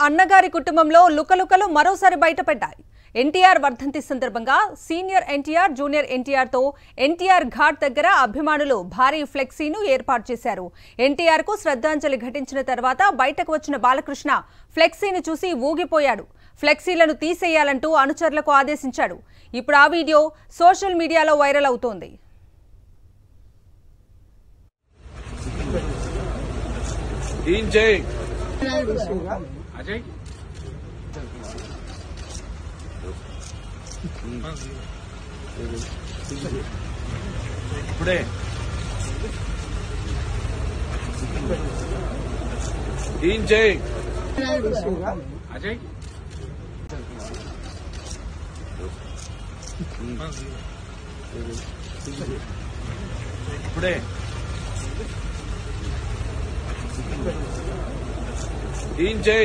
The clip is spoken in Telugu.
అన్నగారి కుటుంబంలో లుకలుకలు మరోసారి బయటపడ్డాయి. ఎన్టీఆర్ వర్ధంతి సందర్భంగా సీనియర్ ఎన్టీఆర్, జూనియర్ ఎన్టీఆర్ తో ఎన్టీఆర్ ఘాట్ దగ్గర అభిమానులు భారీ ఫ్లెక్సీను ఏర్పాటు చేశారు. ఎన్టీఆర్ కు శ్రద్ధాంజలి ఘటించిన తర్వాత బయటకు వచ్చిన బాలకృష్ణ ఫ్లెక్సీని చూసి ఊగిపోయాడు. ఫ్లెక్సీలను తీసేయాలంటూ అనుచరులకు ఆదేశించాడు. ఇప్పుడు ఆ వీడియో సోషల్ మీడియాలో వైరల్ అవుతోంది. అజయ్ ఇప్పుడే జై అజయ్ ఇప్పుడే జై